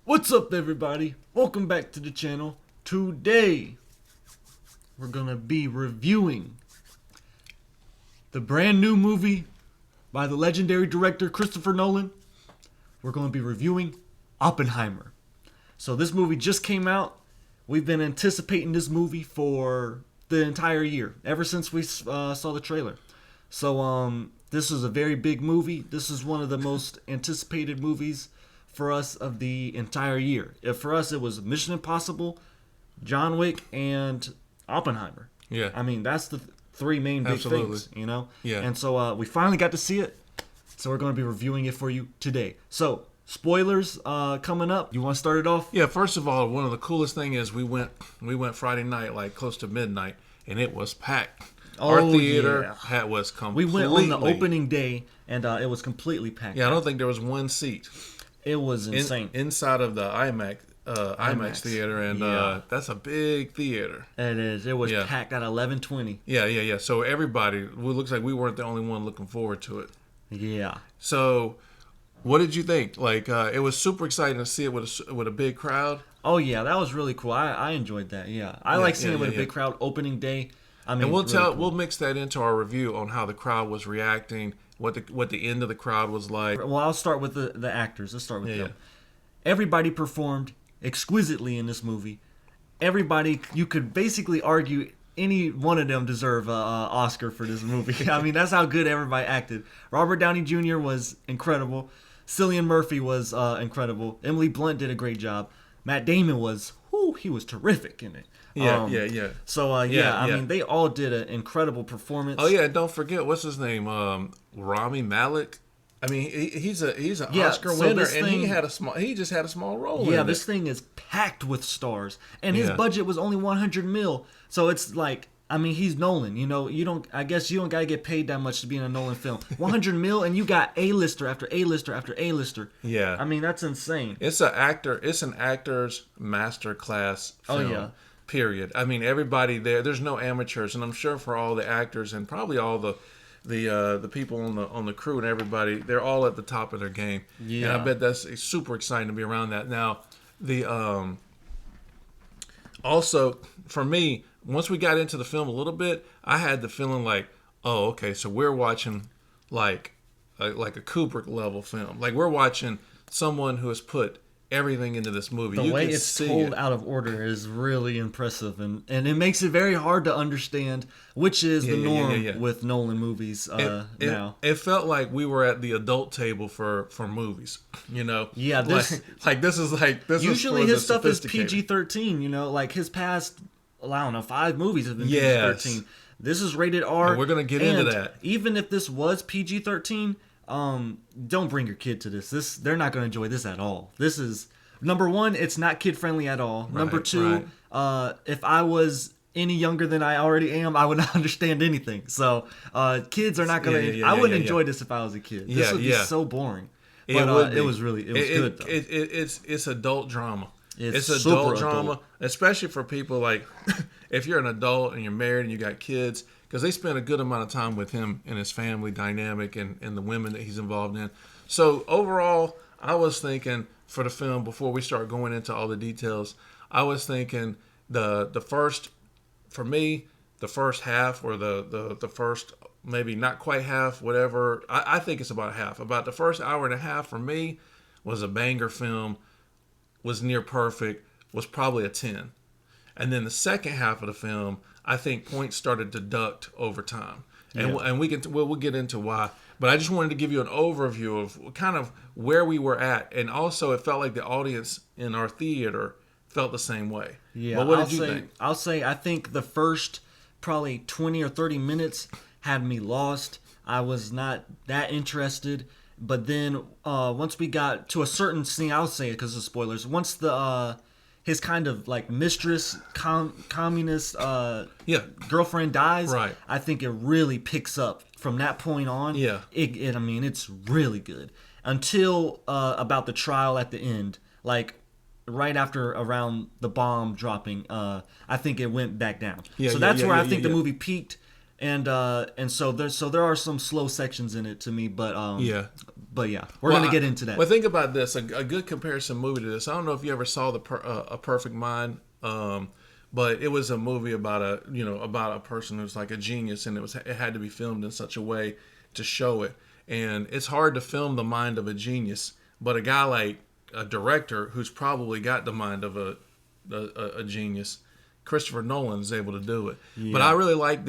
What's up, everybody? Welcome back to the channel. Today, we're gonna be reviewing the brand new movie by the legendary director Christopher Nolan. We're gonna be reviewing Oppenheimer. So this movie just came out. We've been anticipating this movie for the entire year, ever since we saw the trailer. So this is a very big movie. This is one of the most anticipated movies for us of the entire year. For us, it was Mission Impossible, John Wick, and Oppenheimer. Yeah. I mean, that's the three main big things, you know? Yeah. And so we finally got to see it. So we're going to be reviewing it for you today. So, spoilers coming up. You want to start it off? Yeah, first of all, one of the coolest thing is we went Friday night, like close to midnight, and it was packed. Our theater was completely... We went on the opening day, and it was completely packed. Yeah, I don't think there was one seat. It was insane. Inside of the IMAX theater, and that's a big theater. It is. It was packed at 11:20. Yeah. So everybody, it looks like we weren't the only one looking forward to it. Yeah. So, what did you think? Like, it was super exciting to see it with a big crowd. Oh yeah, that was really cool. I enjoyed that. Yeah, I like seeing it with a big crowd opening day. I mean, and we'll we'll mix that into our review on how the crowd was reacting, what the end of the crowd was like. Well, I'll start with the actors. Let's start with them. Yeah. Everybody performed exquisitely in this movie. Everybody, you could basically argue any one of them deserve an Oscar for this movie. I mean, that's how good everybody acted. Robert Downey Jr. was incredible. Cillian Murphy was incredible. Emily Blunt did a great job. Matt Damon was, he was terrific in it. Yeah. So, I mean, they all did an incredible performance. Oh, yeah, don't forget, what's his name? Rami Malek. I mean, he's an Oscar winner, and he just had a small role in it. Yeah, this thing is packed with stars. And his budget was only $100 million. So it's like, I mean, he's Nolan. You know, I guess you don't got to get paid that much to be in a Nolan film. $100 million, and you got A-lister after A-lister after A-lister. Yeah. I mean, that's insane. It's an actor's masterclass film. Oh, yeah. Period. I mean, everybody there's no amateurs, and I'm sure for all the actors and probably all the people on the crew and everybody, they're all at the top of their game. Yeah. And I bet that's super exciting to be around that. Now, the also for me, once we got into the film a little bit, I had the feeling like, oh, okay, so we're watching like a Kubrick level film. Like we're watching someone who has put everything into this movie. The way it's told out of order is really impressive, and it makes it very hard to understand, which is the norm with Nolan movies now. It felt like we were at the adult table for movies, you know. Yeah, this usually is his stuff is PG-13. You know, like his past, I don't know, 5 movies have been PG-13. This is rated R. And we're gonna get into that. Even if this was PG-13. Don't bring your kid to this. They're not going to enjoy this at all. This is, number one, it's not kid friendly at all. Right, number two, if I was any younger than I already am, I would not understand anything. So, kids are not going to, I wouldn't enjoy this if I was a kid. This would be so boring. But it was good though. It's adult drama. It's adult drama, especially for people like, if you're an adult and you're married and you got kids, because they spend a good amount of time with him and his family dynamic and the women that he's involved in. So overall, I was thinking for the film, before we start going into all the details, I was thinking the first half, or the first, maybe not quite half, whatever. I think it's about half. About the first hour and a half for me was a banger film, was near perfect, was probably a 10. And then the second half of the film, I think points started to deduct over time, and we'll get into why. But I just wanted to give you an overview of kind of where we were at, and also it felt like the audience in our theater felt the same way. Yeah, but what did you think? I'll say I think the first probably 20 or 30 minutes had me lost. I was not that interested. But then once we got to a certain scene, I'll say it because of spoilers. Once his kind of like mistress, communist girlfriend dies, right, I think it really picks up from that point on. Yeah. I mean, it's really good. Until about the trial at the end. Like, right after around the bomb dropping, I think it went back down. So that's where I think the movie peaked. And so there are some slow sections in it to me, but But yeah, we're gonna get into that. Well, think about this: a good comparison movie to this. I don't know if you ever saw A Perfect Mind, but it was a movie about a person who's like a genius, and it had to be filmed in such a way to show it. And it's hard to film the mind of a genius, but a guy like a director who's probably got the mind of a genius, Christopher Nolan, is able to do it. Yeah. But I really like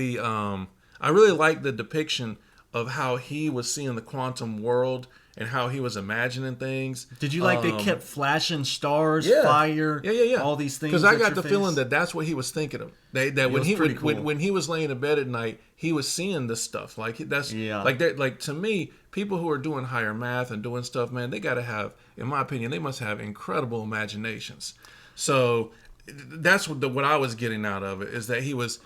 the depiction of how he was seeing the quantum world and how he was imagining things. Did you like they kept flashing stars, fire, all these things? Because I got the feeling that that's what he was thinking of. When he was laying in bed at night, he was seeing this stuff. Like to me, people who are doing higher math and doing stuff, man, they got to have, in my opinion, they must have incredible imaginations. So that's what I was getting out of it, is that he was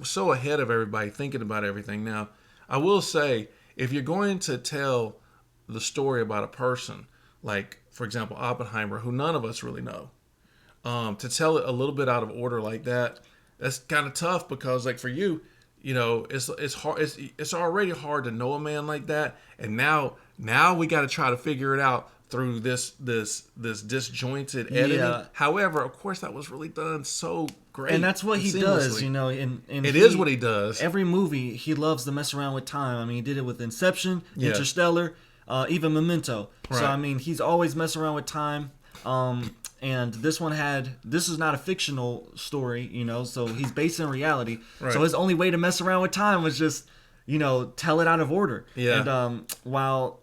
so ahead of everybody, thinking about everything. Now, I will say, if you're going to tell the story about a person, like, for example, Oppenheimer, who none of us really know, to tell it a little bit out of order like that, that's kind of tough, because, like, for you, it's hard. It's already hard to know a man like that, and now we got to try to figure it out through this disjointed editing. Yeah. However, of course, that was really done so great, and that's what he does. It is what he does. Every movie, he loves to mess around with time. I mean, he did it with Inception, Interstellar, even Memento. Right. So I mean, he's always messing around with time. And this is not a fictional story, so he's based in reality. Right. So his only way to mess around with time was just, tell it out of order. Yeah. And while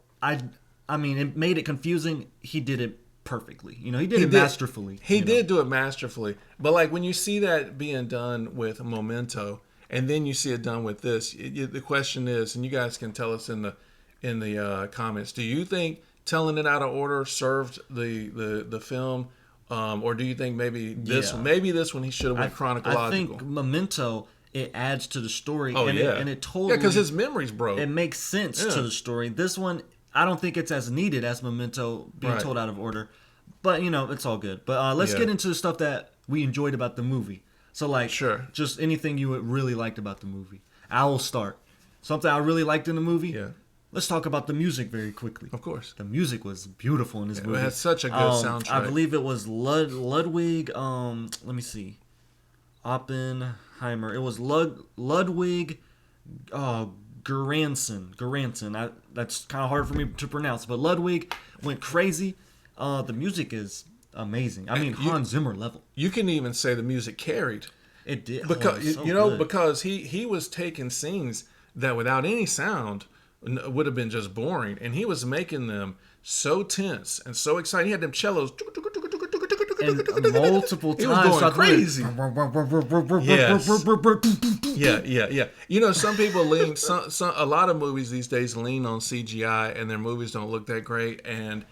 I mean, it made it confusing, he did it perfectly. He did it masterfully. He did do it masterfully. But like when you see that being done with Memento, and then you see it done with this, the question is, and you guys can tell us in the comments, do you think telling it out of order served the film, or do you think maybe this one he should have went chronological? I think Memento, it adds to the story. Oh, and it totally, because his memory's broke. It makes sense to the story. This one, I don't think it's as needed as Memento being told out of order, but it's all good. But let's get into the stuff that we enjoyed about the movie. So just anything you really liked about the movie. I will start. Something I really liked in the movie. Yeah. Let's talk about the music very quickly. Of course. The music was beautiful in this movie. It had such a good soundtrack. I believe it was Ludwig. Let me see. Oppenheimer. It was Ludwig. Göransson. That's kind of hard for me to pronounce, but Ludwig went crazy. The music is amazing. I mean, Hans Zimmer level. You can even say the music carried. It did, because because he was taking scenes that without any sound would have been just boring, and he was making them so tense and so exciting. He had them cellos. And multiple times. He was going crazy. Yeah. Some people lean. A lot of movies these days lean on CGI, and their movies don't look that great. And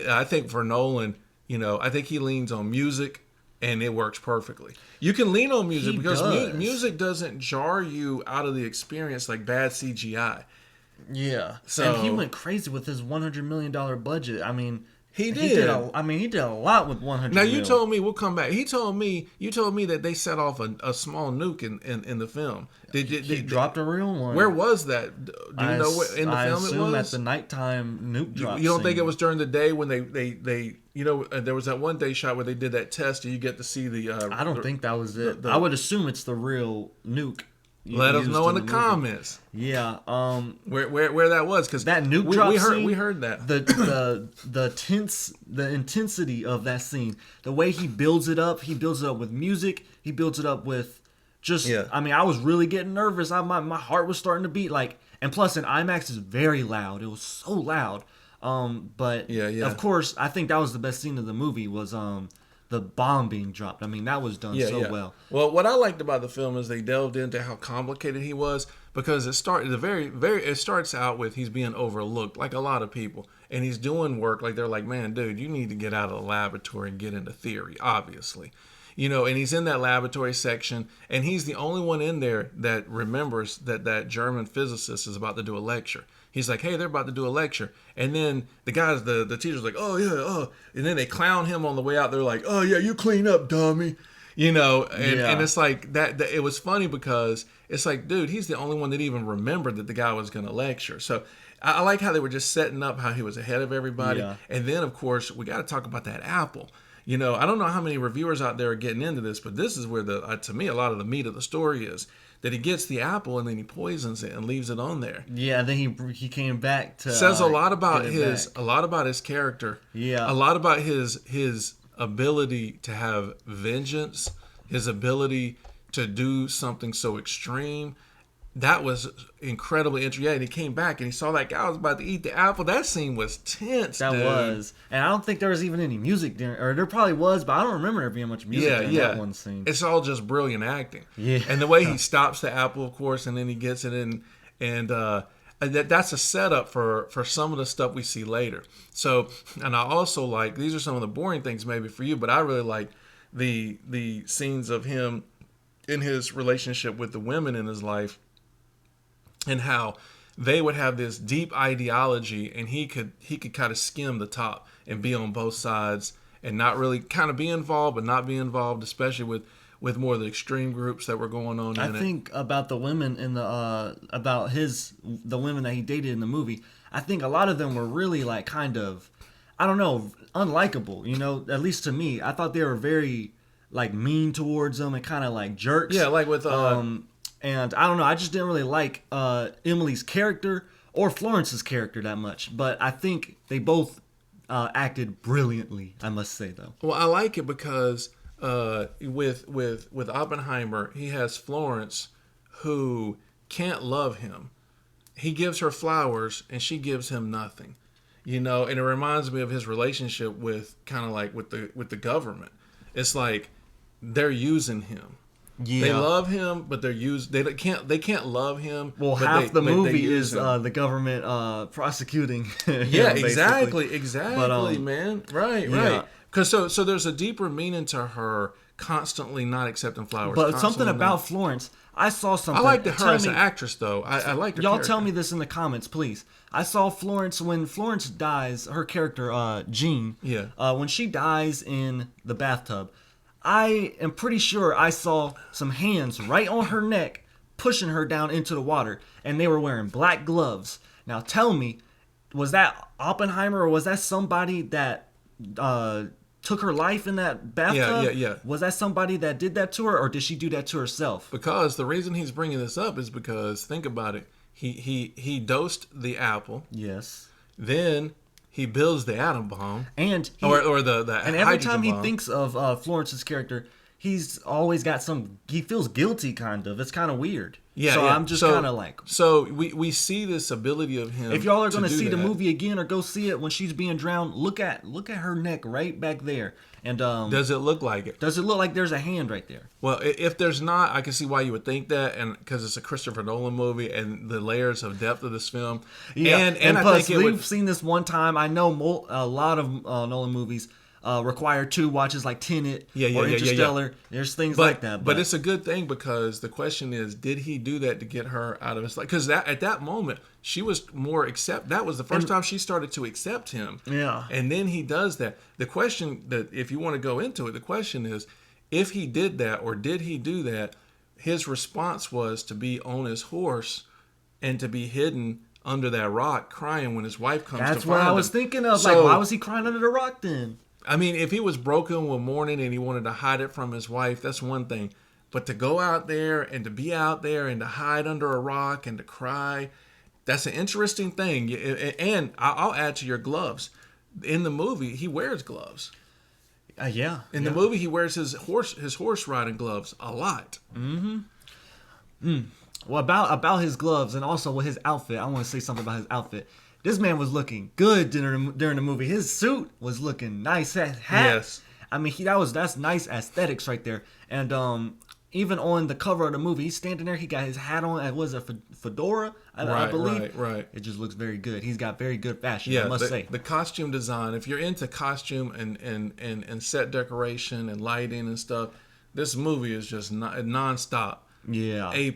I think for Nolan, I think he leans on music, and it works perfectly. You can lean on music because music doesn't jar you out of the experience like bad CGI. Yeah. So, and he went crazy with his $100 million budget. I mean, he did. He did a lot with 100. Now you told me, we'll come back. You told me that they set off a small nuke in the film. He dropped a real one. Where was that? Do you know where in the film it was? I assume at the nighttime nuke drop. You don't think it was during the day when they there was that one day shot where they did that test and you get to see the. I don't think that was it. I would assume it's the real nuke. Let us know in the comments. Yeah. Where that was, because that nuke drop scene, we heard that. The intensity of that scene, the way he builds it up with music. He builds it up with just. Yeah. I mean, I was really getting nervous. My heart was starting to beat. And plus, in IMAX is very loud. It was so loud. But of course, I think that was the best scene of the movie was the bomb being dropped. I mean, that was done well. Well, what I liked about the film is they delved into how complicated he was, because it starts out with he's being overlooked like a lot of people, and he's doing work like they're like, man, dude, you need to get out of the laboratory and get into theory, obviously. And he's in that laboratory section, and he's the only one in there that remembers that German physicist is about to do a lecture. He's like, hey, they're about to do a lecture. And then the guys, the teacher's like, oh, yeah, oh. And then they clown him on the way out. They're like, oh, yeah, you clean up, dummy. And it's like that. It was funny because it's like, dude, he's the only one that even remembered that the guy was going to lecture. So I like how they were just setting up how he was ahead of everybody. Yeah. And then, of course, we got to talk about that apple. You know, I don't know how many reviewers out there are getting into this, but this is where to me, a lot of the meat of the story is that he gets the apple and then he poisons it and leaves it on there. Yeah, then he came back to Says a lot about his character. Yeah. A lot about his ability to have vengeance, his ability to do something so extreme. That was incredibly interesting. Yeah, and he came back and he saw that guy was about to eat the apple. That scene was tense. That dude. was, and I don't think there was even any music during, or there probably was, but I don't remember there being much music during that one scene. It's all just brilliant acting. Yeah. And the way he stops the apple, of course, and then he gets it in, and that's a setup for some of the stuff we see later. So, and I also like, these are some of the boring things maybe for you, but I really like the scenes of him in his relationship with the women in his life, and how they would have this deep ideology, and he could kind of skim the top and be on both sides and not really kind of be involved, but not be involved, especially with more of the extreme groups that were going on in it. I think about the women in the the women that he dated in the movie. I think a lot of them were really like kind of, I don't know, unlikable. You know, at least to me, I thought they were very like mean towards them and kind of like jerks. Yeah, like with and I don't know, I just didn't really like Emily's character or Florence's character that much. But I think they both acted brilliantly, I must say, though. Well, I like it because with Oppenheimer, he has Florence who can't love him. He gives her flowers and she gives him nothing. You know, and it reminds me of his relationship with kind of like with the government. It's like they're using him. Yeah. They love him, but they can't love him. Well, half the movie is the government prosecuting him, yeah, basically. exactly, But, man. Right. Because so there's a deeper meaning to her constantly not accepting flowers. But something about Florence, I saw something. I liked her as an actress, though. I liked her. Y'all character. tell me this in the comments, please. I saw Florence when Florence dies. Her character, Jean. Yeah. When she dies in the bathtub, I am pretty sure I saw some hands right on her neck pushing her down into the water, and they were wearing black gloves. Now tell me, was that Oppenheimer or was that somebody that took her life in that bathtub? Yeah. Was that somebody that did that to her, or did she do that to herself? Because the reason he's bringing this up is because, think about it, he dosed the apple. Yes. Then he builds the atom bomb, and or the and every time he bomb. thinks of Florence's character, he's always got he feels guilty, kind of. It's kind of weird. Yeah, so yeah. I'm just kind of like. So we see this ability of him. If y'all are going to see that. the movie again or go see it when she's being drowned, look at her neck right back there. And does it look like it? Does it look like there's a hand right there? Well, if there's not, I can see why you would think that, and because it's a Christopher Nolan movie and the layers of depth of this film. Yeah, and I plus think we've seen this one time. I know a lot of Nolan movies require 2 watches, like Tenet or Interstellar. Yeah. There's things like that. But it's a good thing, because the question is, did he do that to get her out of his life? Because at that moment, she was more that was the first time she started to accept him. Yeah. And then he does that. The question that, if you want to go into it, the question is, if he did that or did he do that, his response was to be on his horse and to be hidden under that rock crying when his wife comes to find him. That's what I was thinking of. So, like, why was he crying under the rock then? I mean, if he was broken one morning and he wanted to hide it from his wife, that's one thing. But to go out there and to be out there and to hide under a rock and to cry, that's an interesting thing. And I'll add to your gloves. In the movie, he wears gloves. Yeah. In the movie, he wears his horse riding gloves a lot. Well, about his gloves and also with his outfit, I want to say something about his outfit. This man was looking good during the movie. His suit was looking nice. Hat. Yes. I mean, that's nice aesthetics right there. And even on the cover of the movie, he's standing there. He got his hat on. It was a fedora, I believe. Right. It just looks very good. He's got very good fashion, Yeah, I must say. The costume design. If you're into costume and set decoration and lighting and stuff, this movie is just nonstop. Yeah. A+.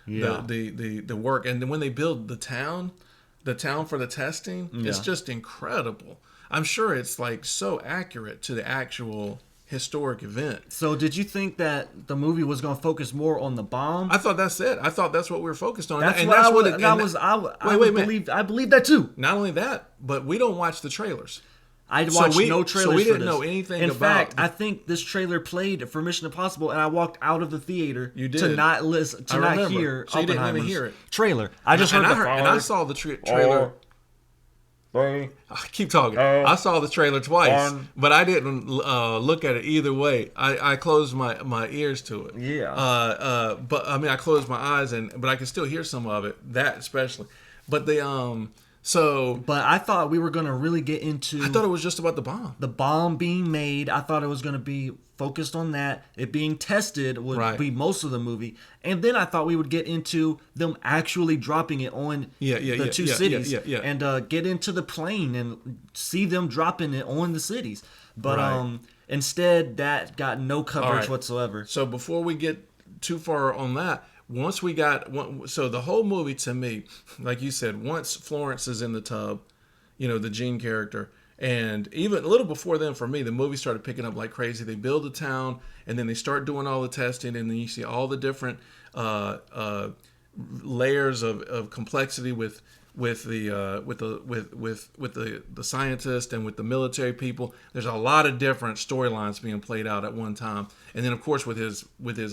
Yeah. The work, and then when they build the town for the testing, it's just incredible. I'm sure it's like so accurate to the actual historic event. So did you think that the movie was going to focus more on the bomb? I thought that's it. I thought that's what we were focused on. That's and what that's I what was. it, That and was. I I believe that too. Not only that, but we don't watch the trailers. I watched no trailers. So we didn't for this. know anything In about. fact, I think this trailer played for Mission Impossible, and I walked out of the theater You did. to not listen, to I not remember. hear So you didn't even Oppenheimer's hear it. trailer. I just heard and I saw the trailer. I keep talking. I saw the trailer twice, but I didn't look at it either way. I closed my ears to it. Yeah. But I mean, I closed my eyes, but I can still hear some of it. That especially. But But I thought we were going to really get into. I thought it was just about the bomb. The bomb being made. I thought it was going to be focused on that. It being tested would be most of the movie. And then I thought we would get into them actually dropping it on the two cities. And get into the plane and see them dropping it on the cities. But instead, that got no coverage whatsoever. So before we get too far on that, so the whole movie to me, like you said, once Florence is in the tub, the Jean character, and even a little before then for me, the movie started picking up like crazy. They build a town, and then they start doing all the testing, and then you see all the different layers of complexity with the scientists and with the military people. There's a lot of different storylines being played out at one time, and then of course with his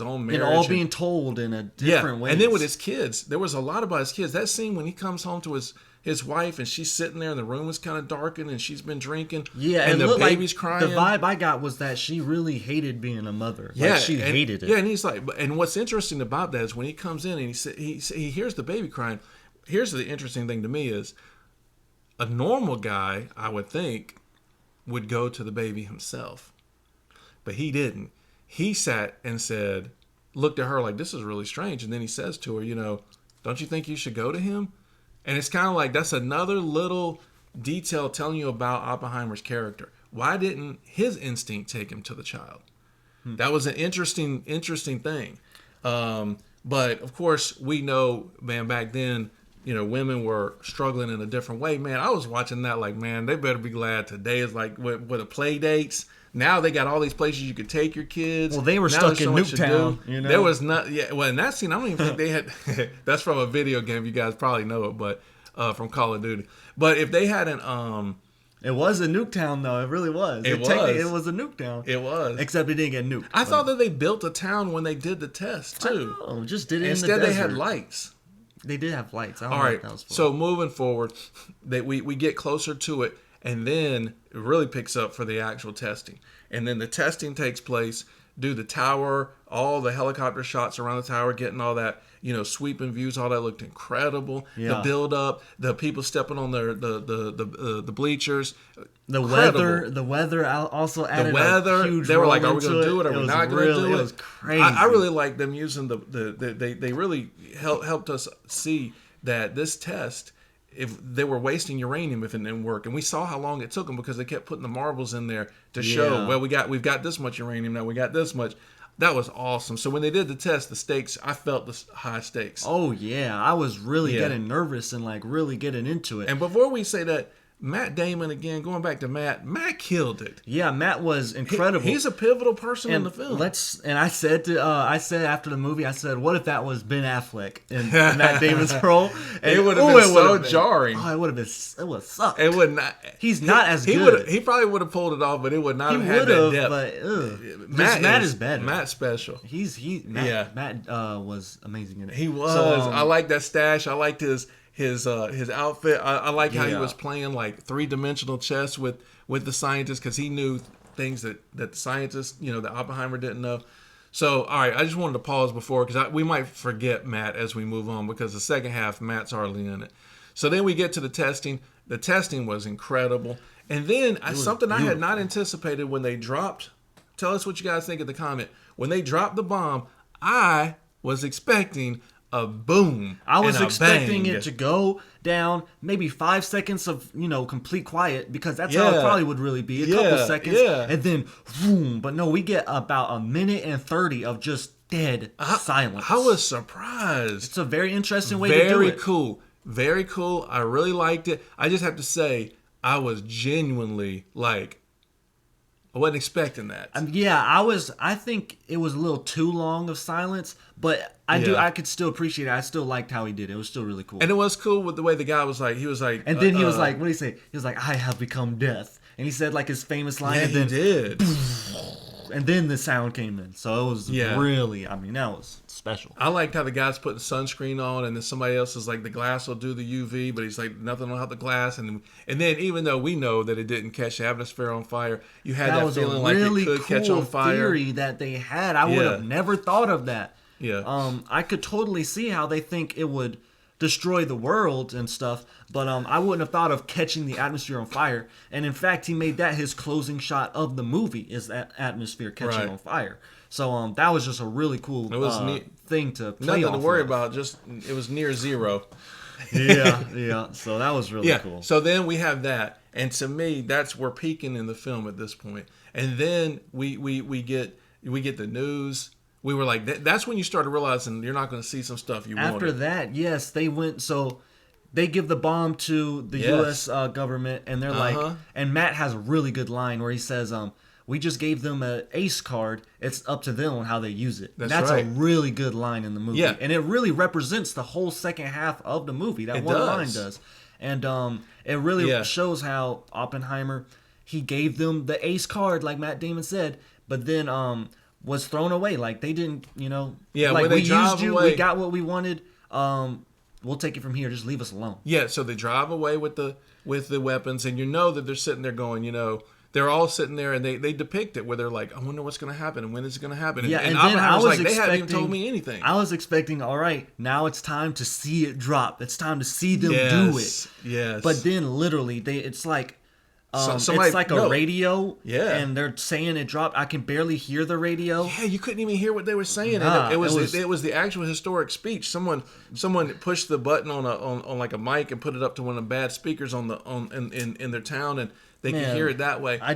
own marriage, and all being told in a different way. And then with his kids, there was a lot about his kids. That scene when he comes home to his wife and she's sitting there and the room is kind of darkened and she's been drinking. Yeah, and the baby's crying. The vibe I got was that she really hated being a mother. Yeah, like she hated it. Yeah, and he's like, and what's interesting about that is when he comes in and he hears the baby crying. Here's the interesting thing to me is a normal guy, I would think, would go to the baby himself. But he didn't. He sat and said, looked at her like, this is really strange. And then he says to her, don't you think you should go to him? And it's kind of like that's another little detail telling you about Oppenheimer's character. Why didn't his instinct take him to the child? That was an interesting thing. But of course, we know, man, back then, women were struggling in a different way. Man, I was watching that like, man, they better be glad today is like with the play dates. Now they got all these places you could take your kids. Well, they were stuck in Nuketown. There was not, well, in that scene, I don't even think they had, that's from a video game. You guys probably know it, but from Call of Duty. But if they hadn't, it was a Nuketown, though. It really was. It was a Nuketown. It was. Except it didn't get nuked. I thought that they built a town when they did the test, too. Oh, just did it Instead, in the desert. they had lights. They did have lights. I don't all know right. what that was for. So moving forward, we get closer to it, and then it really picks up for the actual testing. And then the testing takes place. Do the tower, all the helicopter shots around the tower, getting all that, sweeping views, all that looked incredible. Yeah. The build up, the people stepping on the bleachers. The weather also added a huge they were like, are we going going to do it? Are we not going to do it? It was crazy. I really like them using they really helped us see that this test, if they were wasting uranium if it didn't work, and we saw how long it took them because they kept putting the marbles in there to show, well, we've got this much uranium now, we got this much. That was awesome. So when they did the test, the stakes, I felt the high stakes. Oh yeah, I was really getting nervous and like really getting into it. And before we say that, Matt Damon, again, going back to Matt killed it. Yeah, Matt was incredible. He's a pivotal person in the film. I said after the movie, I said, what if that was Ben Affleck in Matt Damon's role? And it would have been so jarring. Oh, it would have sucked. It would not. He's not as good. He probably would have pulled it off, but it would not have had that depth. But Matt is better. Matt's special. Matt was amazing in it. He was. So, I like that stash. I liked his outfit. I like how he was playing like 3-dimensional chess with the scientists, because he knew things that the scientists, that Oppenheimer didn't know. So, all right, I just wanted to pause before, because we might forget Matt as we move on, because the second half, Matt's hardly in it. So then we get to the testing. The testing was incredible. And then something I had not anticipated when they dropped. Tell us what you guys think in the comment. When they dropped the bomb, I was expecting a boom. I was expecting it to go down maybe 5 seconds of complete quiet, because that's how it probably would really be, a couple seconds, and then boom. But no, we get about a minute and 30 of just dead silence. I was surprised. It's a very interesting way to do it. Very cool. I really liked it. I just have to say, I was genuinely like I wasn't expecting that. Yeah, I think it was a little too long of silence, but I could still appreciate it. I still liked how he did it. It was still really cool. And it was cool with the way the guy was like, he was like, And then he was like, what did he say? He was like, I have become death. And he said like his famous line. yeah, And then, he did. And then the sound came in. So it was really, I mean, that was special. I liked how the guy's putting sunscreen on, and then somebody else is like, the glass will do the UV, but he's like, nothing will help the glass. And then even though we know that it didn't catch the atmosphere on fire, you had that feeling like it could catch on fire. Theory that they had. I would have never thought of that. Yeah. I could totally see how they think it would destroy the world and stuff, but I wouldn't have thought of catching the atmosphere on fire. And in fact, he made that his closing shot of the movie, is that atmosphere catching on fire. So that was just a really cool thing to play nothing off to worry of. about. Just it was near zero. yeah. So that was really cool. So then we have that, and to me, we're peaking in the film at this point. And then we get the news. We were like, that's when you started realizing you're not going to see some stuff you wanted. After that, yes, they went. So they give the bomb to the U.S. Government, and they're like, and Matt has a really good line where he says, "We just gave them an ace card. It's up to them on how they use it." That's right. a really good line in the movie, and it really represents the whole second half of the movie. That one line does, and it really shows how Oppenheimer, he gave them the ace card, like Matt Damon said, but then was thrown away. Like they didn't, like we used you, we got what we wanted. We'll take it from here. Just leave us alone. Yeah, so they drive away with the weapons, and you know that they're sitting there going, they're all sitting there, and they depict it where they're like, I wonder what's going to happen, and when is it going to happen? Yeah, and then I was like, they haven't even told me anything. I was expecting, all right, now it's time to see it drop. It's time to see them do it. Yes. But then literally, it's like, it's like a radio, and they're saying it dropped. I can barely hear the radio. Yeah, you couldn't even hear what they were saying. And it was the actual historic speech. Someone pushed the button on like a mic and put it up to one of the bad speakers in their town, and they could hear it that way. I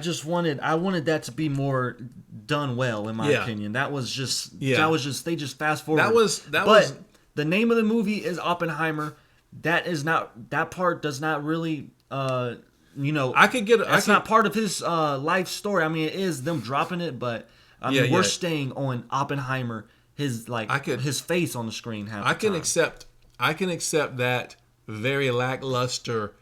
wanted that to be more done well, in my opinion. That was just they just fast forward. But the name of the movie is Oppenheimer. That part does not really that's not part of his life story. I mean, it is them dropping it, but we're staying on Oppenheimer. His his face on the screen. I can accept that very lackluster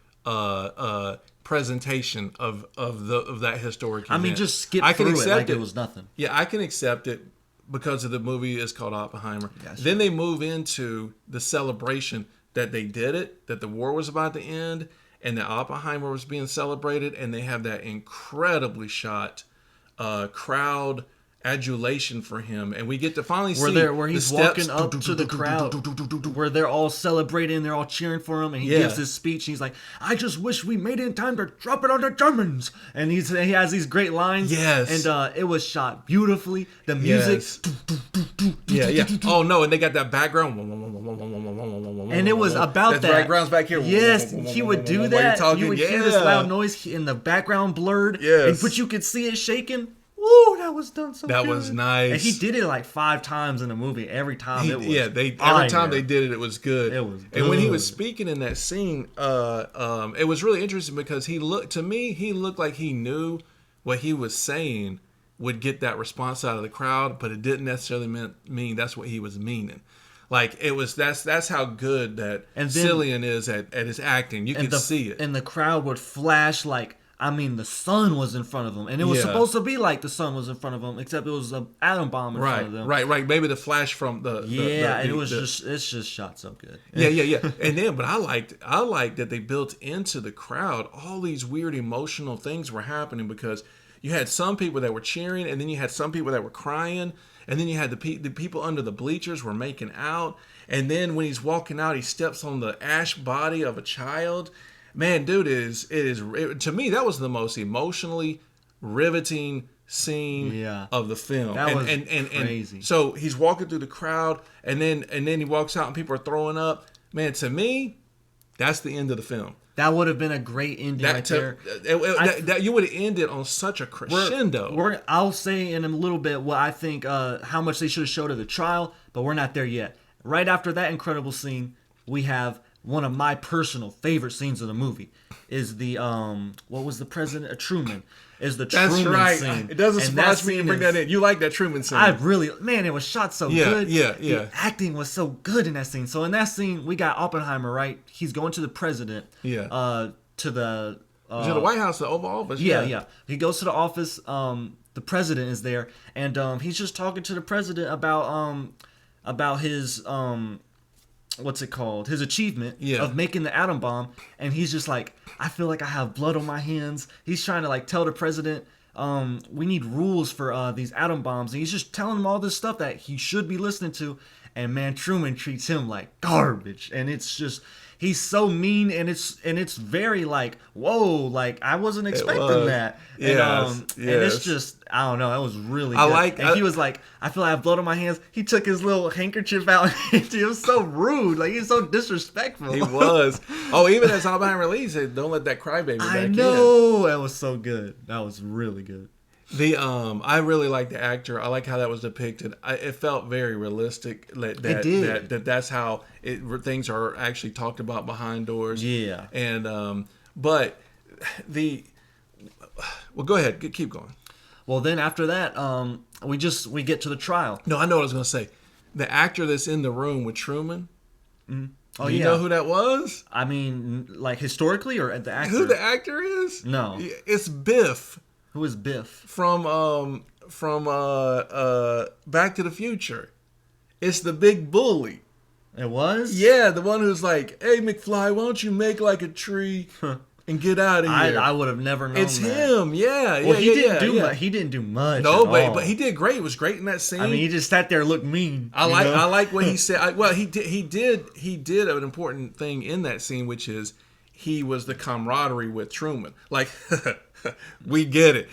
presentation of that historic event. I mean, just skip through it like it was nothing. Yeah, I can accept it because of the movie is called Oppenheimer. Gotcha. Then they move into the celebration that they did it, that the war was about to end, and that Oppenheimer was being celebrated, and they have that incredibly shot crowd adulation for him, and we get to finally see where he's walking up to the crowd, where they're all celebrating, they're all cheering for him, and he gives his speech. And he's like, "I just wish we made it in time to drop it on the Germans." And he has these great lines. Yes, and it was shot beautifully. The music, yeah. Oh no, and they got that background, and it was about that. Background's back here. Yes, he would do that. You would hear this loud noise in the background blurred. Yes, but you could see it shaking. Woo, that was done so good. That was nice. And he did it like 5 times in the movie. Every time it was every time they did it, it was good. It was good. And when he was speaking in that scene, it was really interesting because he looked like he knew what he was saying would get that response out of the crowd, but it didn't necessarily mean that's what he was meaning. Like it was that's how good that Cillian is at his acting. You could see it. And the crowd would flash like, I mean, the sun was in front of them, and it was supposed to be like the sun was in front of them, except it was an atom bomb in front of them. Right. Maybe the flash from it's just shot so good. Yeah. And then, but I liked that they built into the crowd all these weird emotional things were happening because you had some people that were cheering, and then you had some people that were crying, and then you had the people under the bleachers were making out, and then when he's walking out, he steps on the ash body of a child. Man, dude, to me that was the most emotionally riveting scene of the film. That was crazy. And so he's walking through the crowd, and then he walks out, and people are throwing up. Man, to me, that's the end of the film. That would have been a great ending right there. That you would have ended on such a crescendo. I'll say in a little bit what I think, how much they should have showed at the trial, but we're not there yet. Right after that incredible scene, we have one of my personal favorite scenes of the movie is the what was the president? Truman. Is the That's Truman right. scene. It doesn't And surprise that me you scene bring is- that in. You like that Truman scene. I really, man, it was shot so Yeah, good. yeah. The acting was so good in that scene. So in that scene, we got Oppenheimer, right? He's going to the president. Yeah. To the. To the White House, the Oval Office. Yeah. He goes to the office. The president is there, and he's just talking to the president about his what's it called? His achievement of making the atom bomb, and he's just like, I feel like I have blood on my hands. He's trying to like tell the president, we need rules for these atom bombs, and he's just telling him all this stuff that he should be listening to, and man, Truman treats him like garbage, and it's just. He's so mean, and it's very like, whoa, like I wasn't expecting that. And, and it's just, I don't know, that was really good. And he was like, I feel like I have blood on my hands. He took his little handkerchief out, and he was so rude, like he was so disrespectful. He was. Oh, even as Oppenheimer leaves, he said, don't let that crybaby back in. I know, that was so good. That was really good. I really like the actor. I like how that was depicted. It felt very realistic. It did. That's how things are actually talked about behind doors. Yeah. And but well, go ahead. Keep going. Well, then after that, we get to the trial. No, I know what I was going to say. The actor that's in the room with Truman. Mm-hmm. Oh, you know who that was? I mean, like historically, or the actor? Who the actor is? No. It's Biff. Who is Biff? From Back to the Future. It's the big bully. It was? Yeah, the one who's like, hey McFly, why don't you make like a tree and get out of here? I would have never known it's that. him, yeah. Well, he didn't didn't do much. No, at all. but he did great. It was great in that scene. I mean, he just sat there and looked mean. I like what he said. He did an important thing in that scene, which is he was the camaraderie with Truman. Like, we get it,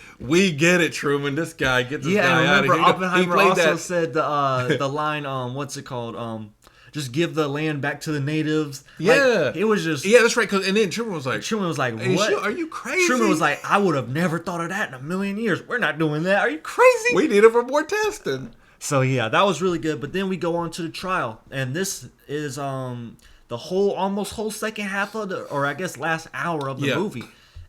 Truman. This guy gets this guy out of here. Oppenheimer also said the line, what's it called? Just give the land back to the natives. Yeah, like, it was just that's right. And then Truman was like, what? Are you crazy? Truman was like, I would have never thought of that in a million years. We're not doing that. Are you crazy? We need it for more testing. So yeah, that was really good. But then we go on to the trial, and this is the almost whole second half of or I guess last hour of the movie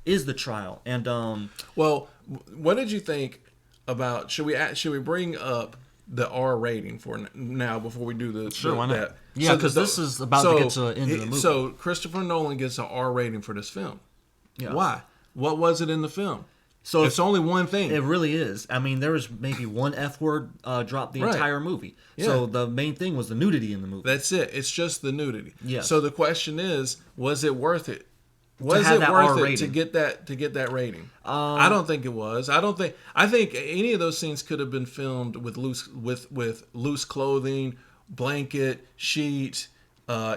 is the trial. And well, what did you think about? Should we bring up the R rating for now before we do the sure, why not? That? Yeah, because this is about to get to the end of the movie. So Christopher Nolan gets an R rating for this film. Yeah. Why? What was it in the film? So it's only one thing. It really is. I mean, there was maybe one F word dropped the entire movie. Yeah. So the main thing was the nudity in the movie. That's it. It's just the nudity. Yeah. So the question is, was it worth it? Was it worth it to get that rating? I don't think it was. I think any of those scenes could have been filmed with loose clothing, blanket, sheet.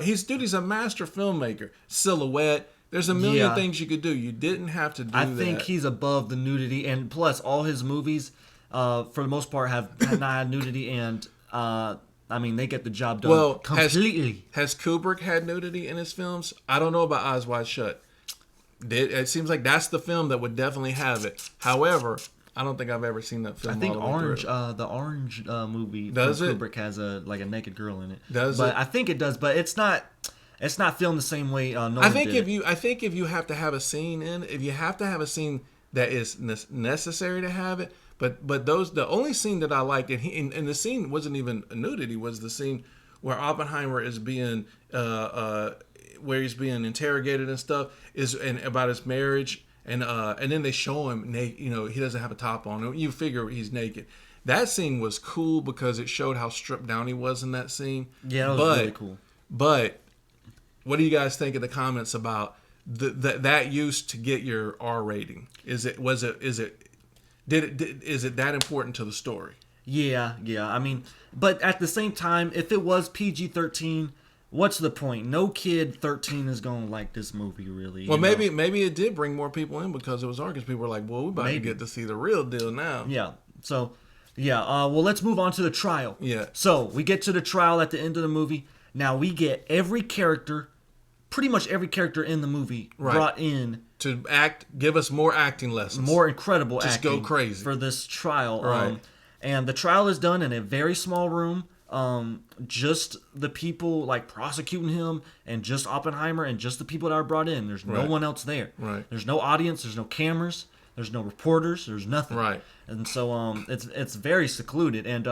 He's a master filmmaker. Silhouette. There's a million things you could do. You didn't have to do that. I think he's above the nudity, and plus all his movies, for the most part, have not had nudity, and I mean they get the job done completely. Has Kubrick had nudity in his films? I don't know about Eyes Wide Shut. It seems like that's the film that would definitely have it. However, I don't think I've ever seen that film. I think all the way Orange, through. the Orange movie does from it? Kubrick has a naked girl in it. Does but it? I think it does, but it's not filmed the same way. Nolan I think did. if you have to have a scene if you have to have a scene that is necessary to have it. But the only scene that I liked, and the scene wasn't even a nudity, was the scene where Oppenheimer is being where he's being interrogated and stuff, and about his marriage, and then they show him naked. You know, he doesn't have a top on. You figure he's naked. That scene was cool because it showed how stripped down he was in that scene. Yeah, that was really cool. But what do you guys think of the comments about that used to get your R rating? Is it that important to the story? Yeah. I mean, but at the same time, if it was PG-13, what's the point? No kid 13 is gonna like this movie, really. Well, maybe it did bring more people in because it was R. Because people were like, "Well, we're about to get to see the real deal now." Yeah. So, well, let's move on to the trial. Yeah. So we get to the trial at the end of the movie. Now we get pretty much every character in the movie brought in to give us more acting lessons, more incredible acting. Just go crazy for this trial. Right. And the trial is done in a very small room. just the people like prosecuting him and just Oppenheimer and just the people that are brought in. There's no Right. one else there. Right. There's no audience. There's no cameras. There's no reporters. There's nothing. Right. And so it's very secluded. And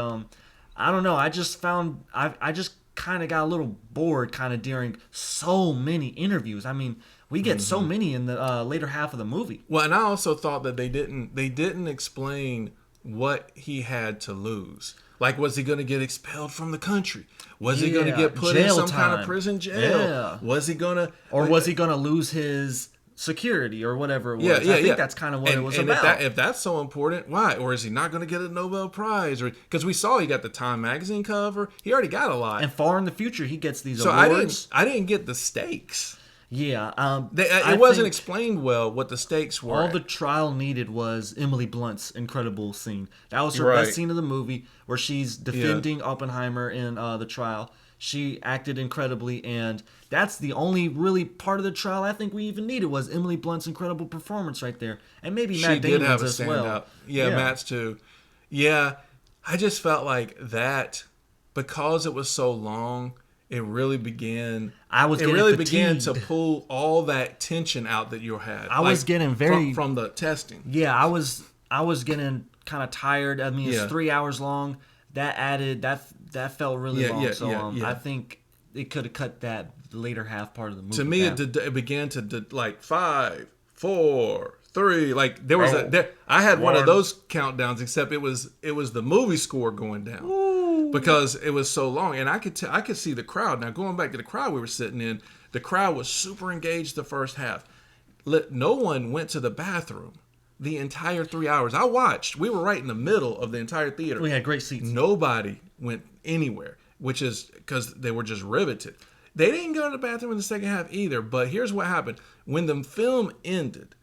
I don't know. I just found I just kind of got a little bored kind of during so many interviews. I mean, we get so many in the later half of the movie. Well, and I also thought that they didn't explain what he had to lose. Like, was he going to get expelled from the country? Was he going to get put in jail some kind of time. prison jail? Yeah. Was he going to... Or was he going to lose his security or whatever it was? Yeah, yeah, I think that's kind of what it was about. If that's so important, why? Or is he not going to get a Nobel Prize? Because we saw he got the Time magazine cover. He already got a lot. And far in the future, he gets these So awards. I didn't get the stakes. Yeah. It wasn't explained well what the stakes were. All the trial needed was Emily Blunt's incredible scene. That was her Right. best scene of the movie, where she's defending Oppenheimer in the trial. She acted incredibly, and that's the only really part of the trial I think we even needed was Emily Blunt's incredible performance right there, and maybe She Matt did Damon's have a as well. standout. Yeah, Matt's too. Yeah, I just felt like that because it was so long. It really began. It really began to pull all that tension out that you had. I was getting very from the testing. Yeah, I was getting kind of tired. I mean, it's 3 hours long. That added that felt really long. So I think it could have cut that later half part of the movie. To me, it began to like 5, 4, 3. Like there was I had one of those countdowns, except it was the movie score going down. Ooh. Because it was so long, and I could see the crowd. Now going back to the crowd we were sitting in, the crowd was super engaged the first half. No one went to the bathroom the entire 3 hours. I watched. We were right in the middle of the entire theater. We had great seats. Nobody went anywhere, which is because they were just riveted. They didn't go to the bathroom in the second half either. But here's what happened: when the film ended,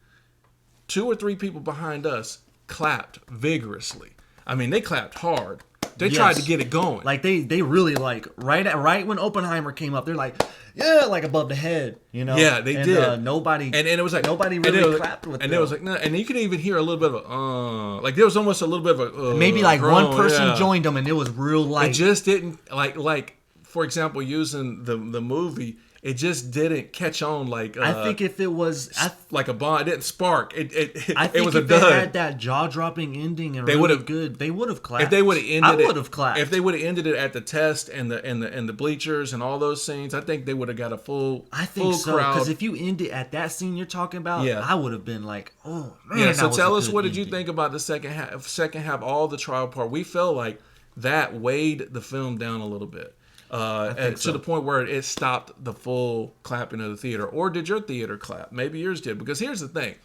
2 or 3 people behind us clapped vigorously. I mean, they clapped hard. They tried to get it going. Like they really like right when Oppenheimer came up, they're like, yeah, like above the head, you know. Yeah, they did. Nobody and it was like nobody really clapped with. And it was like no, and you could even hear a little bit of a like there was almost a little bit of a maybe like groan, one person joined them and it was real light. It just didn't like for example using the movie. It just didn't catch on like I think if it was like a bomb, it didn't spark. It was a if dud. They had that jaw-dropping ending and they would have good. They would have clapped. If they would have ended I would have clapped. If they would have ended it at the test and the bleachers and all those scenes, I think they would have got a full. I think full so crowd. because if you end it at that scene you're talking about, I would have been like, oh man. Yeah. So that tell was us a what good did you ending. think about the second half? Second half, all the trial part. We felt like that weighed the film down a little bit. To the point where it stopped the full clapping of the theater. Or did your theater clap? Maybe yours did. Because here's the thing.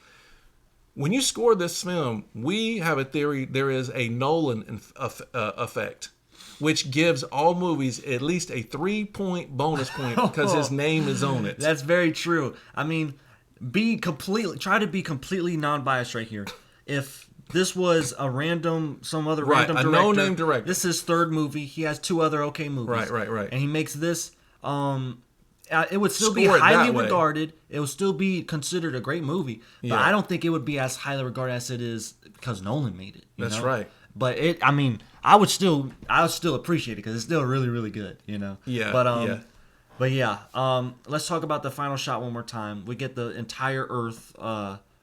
When you score this film, we have a theory there is a Nolan effect, which gives all movies at least a 3-point bonus point because his name is on it. That's very true. I mean, try to be completely non-biased right here. If this was random director. no-name director. This is his third movie. He has 2 other okay movies. Right. And he makes this. It would still be Score it that highly way. regarded. It would still be considered a great movie. But I don't think it would be as highly regarded as it is because Nolan made it. That's right. But I would still appreciate it because it's still really, really good. You know. Yeah. But let's talk about the final shot one more time. We get the entire Earth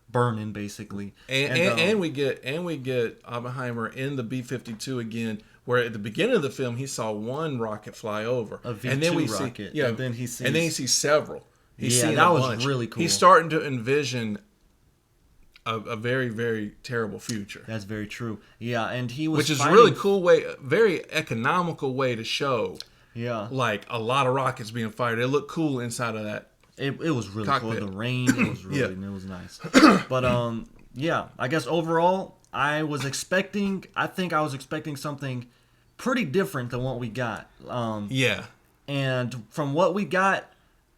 burning basically, and we get Oppenheimer in the B-52 again, where at the beginning of the film he saw one rocket fly over, a V2 and then we rocket, see and then he sees several. That was really cool. He's starting to envision a very, very terrible future. That's very true. Yeah, and he was which is a really cool way, very economical way to show. Yeah, like a lot of rockets being fired. It looked cool inside of that. It was really cockpit. cool. The rain, it was really, it was nice. But I guess overall, I was expecting something pretty different than what we got. And from what we got,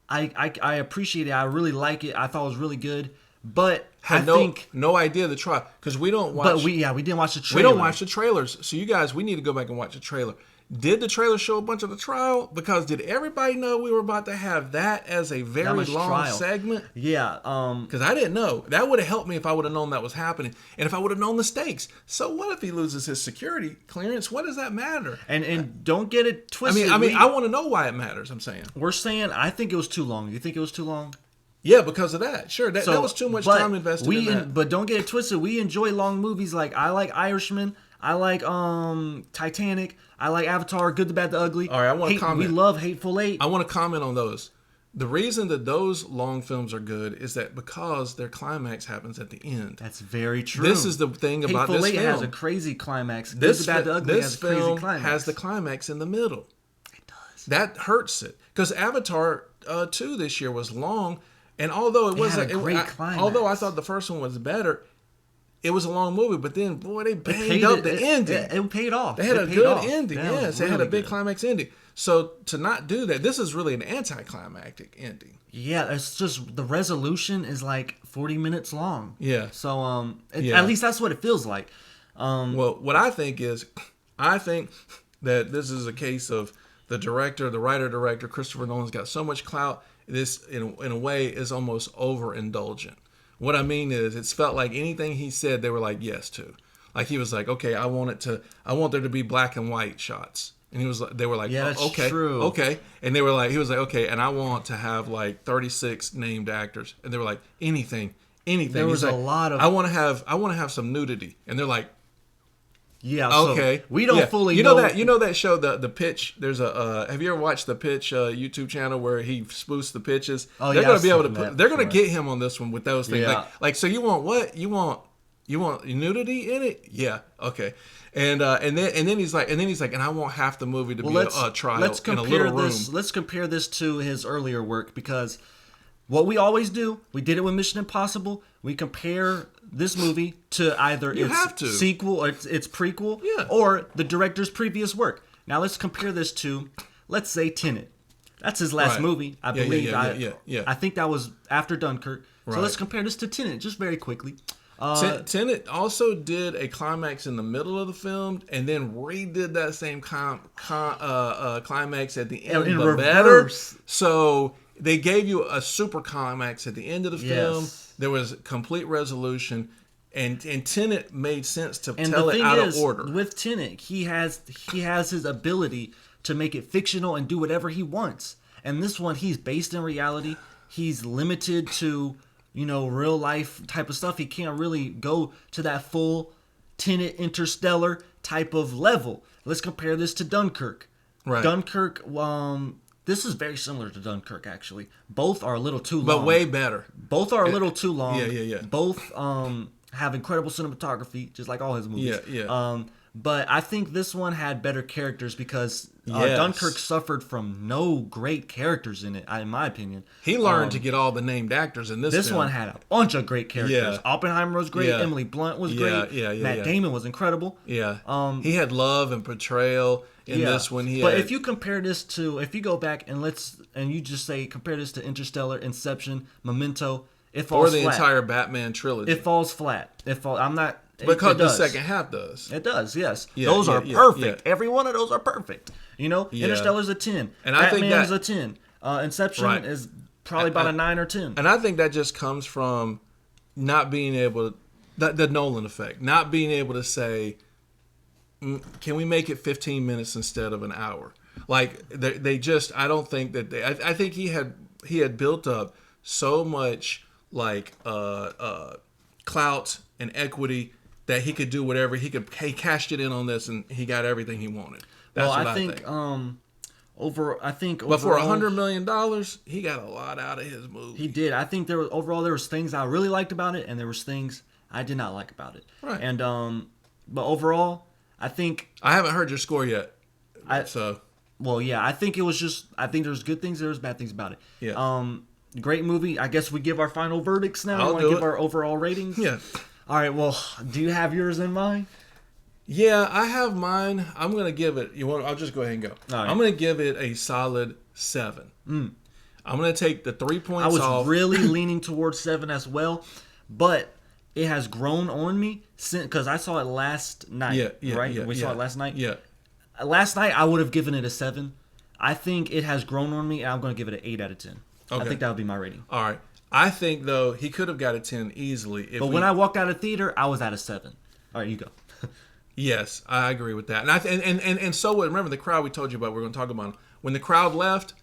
I appreciate it. I really like it. I thought it was really good. But had no idea the trial because we don't watch. But we didn't watch the trailer. We don't watch the trailers. So you guys, we need to go back and watch the trailer. did the trailer show a bunch of the trial? Because did everybody know we were about to have that as a very long trial segment? Yeah. Because I didn't know. That would have helped me if I would have known that was happening, and if I would have known the stakes. So what if he loses his security clearance? What does that matter? And don't get it twisted. I mean, I want to know why it matters. I'm saying we're saying I think it was too long. You think it was too long? yeah, because of that. Sure, that was too much time invested in that. But don't get it twisted. We enjoy long movies. Like I like Irishman. I like Titanic. I like Avatar. Good, the Bad, the Ugly. All right, I want to comment. We love Hateful Eight. I want to comment on those. The reason that those long films are good is that because their climax happens at the end. That's very true. This is the thing about this film. Hateful Eight has a crazy climax. This, Good, the Bad, the Ugly this has a crazy film climax. has the climax in the middle. It does. That hurts it. Because Avatar 2 this year was long, and although it wasn't had a great climax. although I thought the first one was better, it was a long movie, but then boy, they banged up the ending. It paid off. They had a good ending. That Yes, they had a big good. climax ending. So to not do that, this is really an anticlimactic ending. Yeah, it's just the resolution is like 40 minutes long. Yeah. So Yeah. at least that's what it feels like. Well, what I think that this is a case of the writer-director, Christopher Nolan's got so much clout. This, in a way, is almost overindulgent. What I mean is, it's felt like anything he said, they were like yes to. Like he was like, okay, I want there to be black and white shots, and they were like, Yeah, that's okay, true. okay, and he was like, okay, and I want to have like 36 named actors, and they were like, anything. There was He's like, a lot of. I want to have some nudity, and they're like, Yeah. So okay. we don't fully know that. You know that show, the pitch. There's a. Have you ever watched the pitch YouTube channel where he spoofs the pitches? Oh, they're yeah, gonna I've be able to seen put. that They're gonna before. get him on this one with those things. Yeah. Like so. You want what? You want nudity in it? Yeah. Okay. And then he's like, and I want half the movie to be a trial let's in a compare little room. Let's compare this to his earlier work, because what we always do, we did it with Mission Impossible. We compare this movie to either have to. its sequel or its prequel, Yeah. or the director's previous work. Now let's compare this to, let's say, Tenet. That's his last Right. movie, I Yeah, believe. yeah. I think that was after Dunkirk. So Right. let's compare this to Tenet just very quickly. Tenet also did a climax in the middle of the film, and then redid that same climax at the end, In but better. reverse. So they gave you a super climax at the end of the film. Yes. There was complete resolution, and Tenet made sense to And tell the it thing out is, of order. with Tenet, he has his ability to make it fictional and do whatever he wants. And this one, he's based in reality. He's limited to, real life type of stuff. He can't really go to that full Tenet Interstellar type of level. Let's compare this to Dunkirk. Right. Dunkirk, this is very similar to Dunkirk, actually. Both are a little too long. But way better. Both are a little too long. Yeah. Both have incredible cinematography, just like all his movies. Yeah. But I think this one had better characters because Yes. Dunkirk suffered from no great characters in it, in my opinion. He learned to get all the named actors in this This film. one had a bunch of great characters. Yeah. Oppenheimer was great. Yeah. Emily Blunt was Yeah, great. Matt Damon was incredible. Yeah. He had love and portrayal in this one. But if you compare this to, if you go back and you just say, compare this to Interstellar, Inception, Memento, it falls or the flat. entire Batman trilogy. It falls flat. I'm not. because it the does. second half does. It does, yes. Yeah, those are yeah, perfect. yeah. Every one of those are perfect. Yeah. Interstellar's a 10. And I think Batman's that- a 10. Inception Right. is probably about a 9 or 10. And I think that just comes from not being able the Nolan effect, not being able to say, can we make it 15 minutes instead of an hour? Like they just, I don't think that I think he had built up so much like clout and equity that he could do whatever he cashed it in on this and he got everything he wanted. That's well, what I think But for $100 million, he got a lot out of his movie. he did. I think there was things I really liked about it, and there was things I did not like about it. Right. And but overall, I think I haven't heard your score yet. I think it was just, I think there's good things, there's bad things about it. Yeah. Great movie. I guess we give our final verdicts now. I'll You want to do give it. our overall ratings? Yeah. All right. Well, do you have yours in mind? Yeah, I have mine. I'm gonna give it. I'll just go ahead and go. All right. I'm gonna give it a solid 7. I'm gonna take the 3 points I was off. really leaning towards 7 as well, but it has grown on me since, because I saw it last night. Yeah, right. yeah, We saw it last night. Yeah, last night I would have given it a 7. I think it has grown on me, and I'm going to give it an 8 out of 10. Okay. I think that would be my rating. All right. I think though he could have got a 10 easily. But when I walked out of theater, I was at a 7. All right, you go. Yes, I agree with that. And so remember the crowd we told you about. We're going to talk about when the crowd left.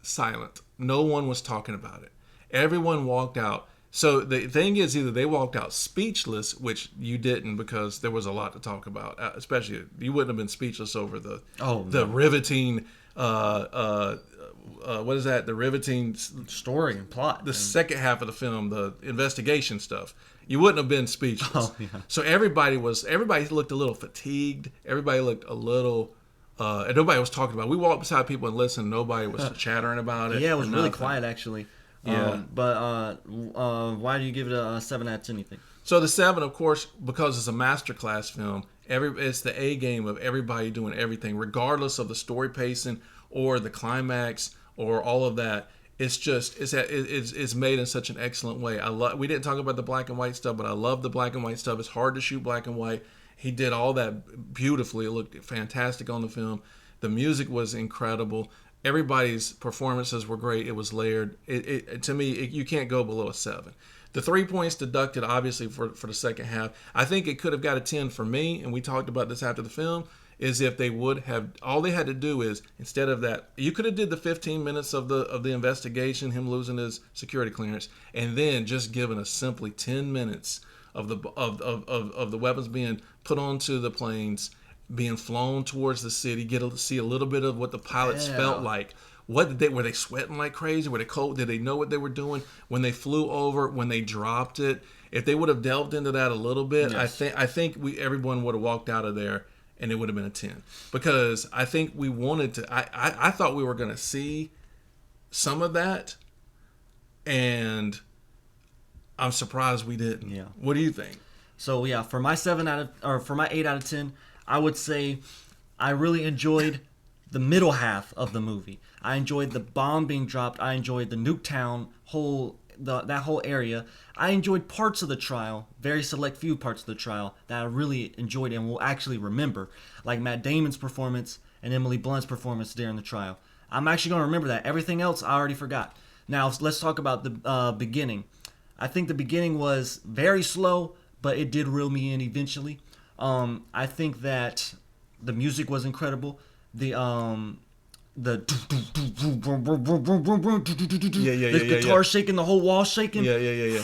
Silent. No one was talking about it. Everyone walked out. So the thing is, either they walked out speechless, which you didn't because there was a lot to talk about. Especially you wouldn't have been speechless over the riveting. What is that? The riveting story and plot. The second half of the film, the investigation stuff. You wouldn't have been speechless. Oh, yeah. So everybody looked a little fatigued. Everybody looked a little, and nobody was talking about it. We walked beside people and listened. Nobody was chattering about it. Yeah, it was really quiet actually. Yeah. Why do you give it a 7 out of 10? You think? So the 7, of course, because it's a masterclass film. It's the A game of everybody doing everything, regardless of the story pacing or the climax or all of that. It's made in such an excellent way. We didn't talk about the black and white stuff, but I love the black and white stuff. It's hard to shoot black and white. He did all that beautifully. It looked fantastic on the film. The music was incredible. Everybody's performances were great. It was layered. To me, you can't go below a 7. The 3 points deducted, obviously, for the second half. I think it could have got a 10 for me, and we talked about this after the film, is if they would have, all they had to do is, instead of that, you could have did the 15 minutes of the investigation, him losing his security clearance, and then just given us simply 10 minutes of the weapons being put onto the planes, being flown towards the city, get to see a little bit of what the pilots felt like. Were they sweating like crazy? Were they cold? Did they know what they were doing when they flew over? When they dropped it? If they would have delved into that a little bit, yes. I think everyone would have walked out of there and it would have been a 10. Because I think we wanted to. I thought we were going to see some of that, and I'm surprised we didn't. Yeah. What do you think? So yeah, for my 8 out of 10, I would say I really enjoyed the middle half of the movie. I enjoyed the bomb being dropped. I enjoyed the Nuketown that whole area. I enjoyed parts of the trial, very select few parts of the trial that I really enjoyed and will actually remember, like Matt Damon's performance and Emily Blunt's performance during the trial. I'm actually going to remember that. Everything else I already forgot. Now let's talk about the beginning. I think the beginning was very slow, but it did reel me in eventually. I think that the music was incredible. The guitar shaking, the whole wall shaking. Yeah.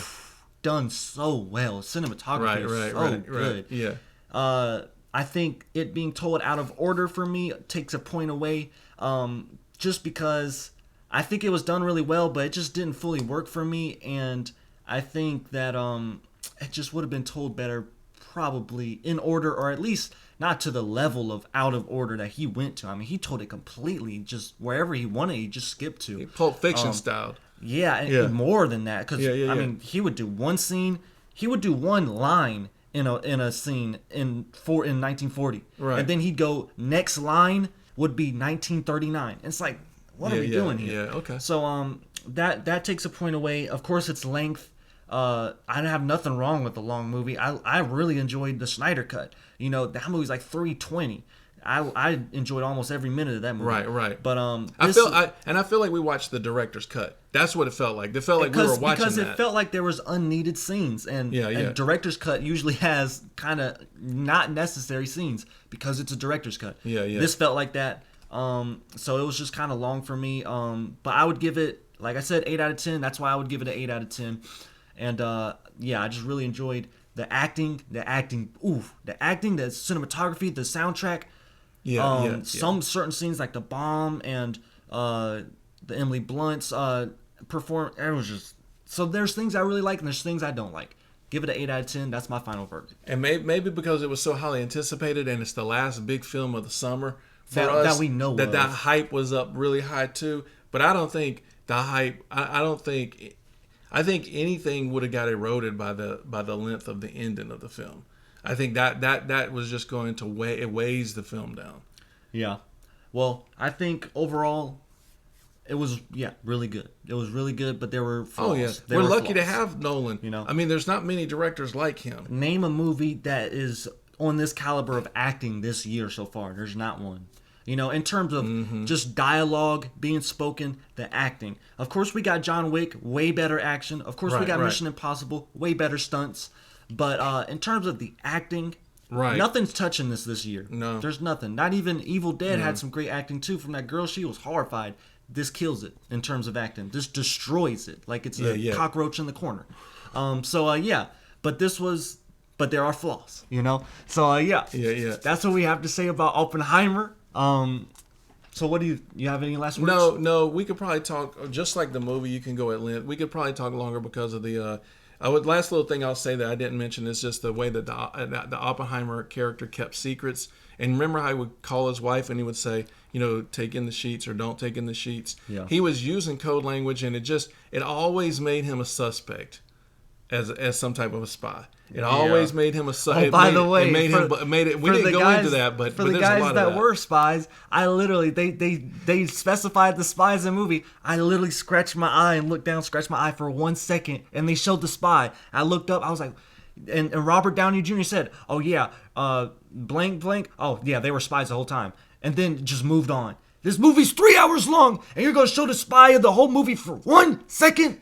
Done so well. Cinematography is so good. Yeah. I think it being told out of order for me takes a point away. Just because I think it was done really well, but it just didn't fully work for me, and I think that it just would have been told better, probably in order, or at least not to the level of out of order that he went to. I mean, he told it completely just wherever he wanted. He just skipped to Pulp Fiction style. Yeah, and more than that, because I mean, he would do one scene, he would do one line in a scene in 1940, right, and then he'd go next line would be 1939. It's like, what are we doing here? Yeah, okay. So that takes a point away. Of course, its length. I have nothing wrong with the long movie. I really enjoyed the Snyder cut. You know, that movie's like 3:20. I enjoyed almost every minute of that movie. Right. But I feel like we watched the director's cut. That's what it felt like. It felt like we were watching because it felt like there was unneeded scenes, and director's cut usually has kind of not necessary scenes because it's a director's cut. Yeah. This felt like that. So it was just kind of long for me. But I would give it, like I said, 8 out of 10. That's why I would give it an 8 out of 10. And I just really enjoyed the acting, the cinematography, the soundtrack. Some certain scenes like the bomb and the Emily Blunt's perform. It was just, so there's things I really like and there's things I don't like. Give it an 8 out of 10. That's my final verdict. And maybe because it was so highly anticipated and it's the last big film of the summer for us, that we know that hype was up really high too. But I don't think the hype. I think anything would have got eroded by the length of the ending of the film. I think that was just going to weighs the film down. Yeah. Well, I think overall it was really good. It was really good, but there were flaws. Oh yeah, we're lucky to have Nolan. You know, I mean, there's not many directors like him. Name a movie that is on this caliber of acting this year so far. There's not one. You know, in terms of just dialogue being spoken, the acting. Of course, we got John Wick, way better action. Of course, we got Mission Impossible, way better stunts. But in terms of the acting, nothing's touching this year. No. There's nothing. Not even Evil Dead had some great acting, too, from that girl. She was horrified. This kills it in terms of acting. This destroys it like it's a cockroach in the corner. But this was... But there are flaws, you know? So, Yeah. That's what we have to say about Oppenheimer. So what do you have any last words? No, we could probably talk, just like the movie, you can go at length. We could probably talk longer because of the, last little thing I'll say that I didn't mention is just the way that the Oppenheimer character kept secrets. And remember how he would call his wife and he would say, you know, take in the sheets or don't take in the sheets. Yeah. He was using code language, and it always made him a suspect as some type of a spy. It always made him a suspect. Oh, by the way, we didn't go into that, but for the guys that were spies, I literally they specified the spies in the movie. I literally scratched my eye and looked down, scratched my eye for 1 second, and they showed the spy. I looked up, I was like, and Robert Downey Jr. said, "Oh yeah, blank blank. Oh yeah, they were spies the whole time," and then just moved on. This movie's 3 hours long, and you're gonna show the spy of the whole movie for 1 second?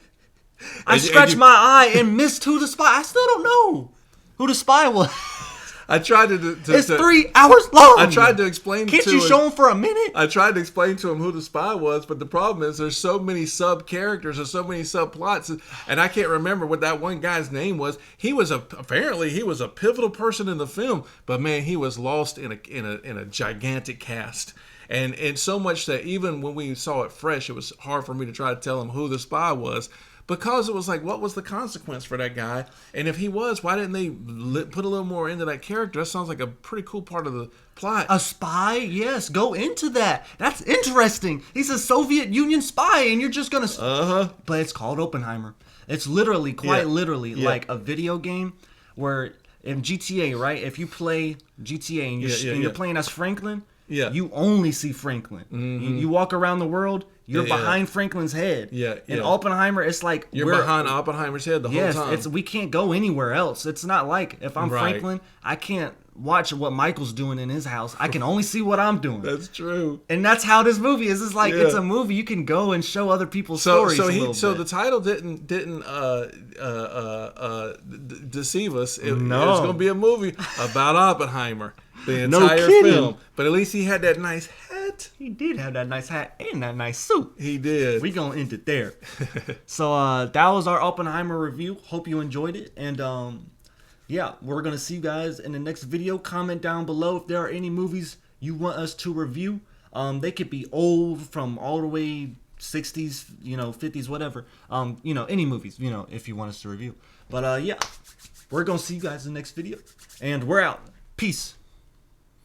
I scratched my eye and missed who the spy. I still don't know who the spy was. I tried to it's 3 hours long. I tried to explain. Can't you show him for a minute? I tried to explain to him who the spy was, but the problem is there's so many sub characters, there's so many subplots, and I can't remember what that one guy's name was. Apparently he was a pivotal person in the film, but man, he was lost in a gigantic cast. And so much that even when we saw it fresh, it was hard for me to try to tell him who the spy was. Because it was like, what was the consequence for that guy? And if he was, why didn't they put a little more into that character? That sounds like a pretty cool part of the plot. A spy? Yes, go into that. That's interesting. He's a Soviet Union spy, and you're just going to... But it's called Oppenheimer. It's literally, quite literally, like a video game where in GTA, right? If you play GTA and you're playing as Franklin, you only see Franklin. You walk around the world... You're behind Franklin's head. In Oppenheimer, it's like... You're behind Oppenheimer's head the whole time. Yes, we can't go anywhere else. It's not like if I'm Franklin, I can't watch what Michael's doing in his house. I can only see what I'm doing. That's true. And that's how this movie is. It's like it's a movie you can go and show other people's stories. So the title didn't deceive us. It was going to be a movie about Oppenheimer. The entire film. But at least he had that nice hat. He did have that nice hat and that nice suit. He did. We gonna end it there. So that was our Oppenheimer review. Hope you enjoyed it. And we're gonna see you guys in the next video. Comment down below if there are any movies you want us to review. They could be old from all the way 60s, 50s, whatever. Any movies, if you want us to review. But we're gonna see you guys in the next video. And we're out. Peace.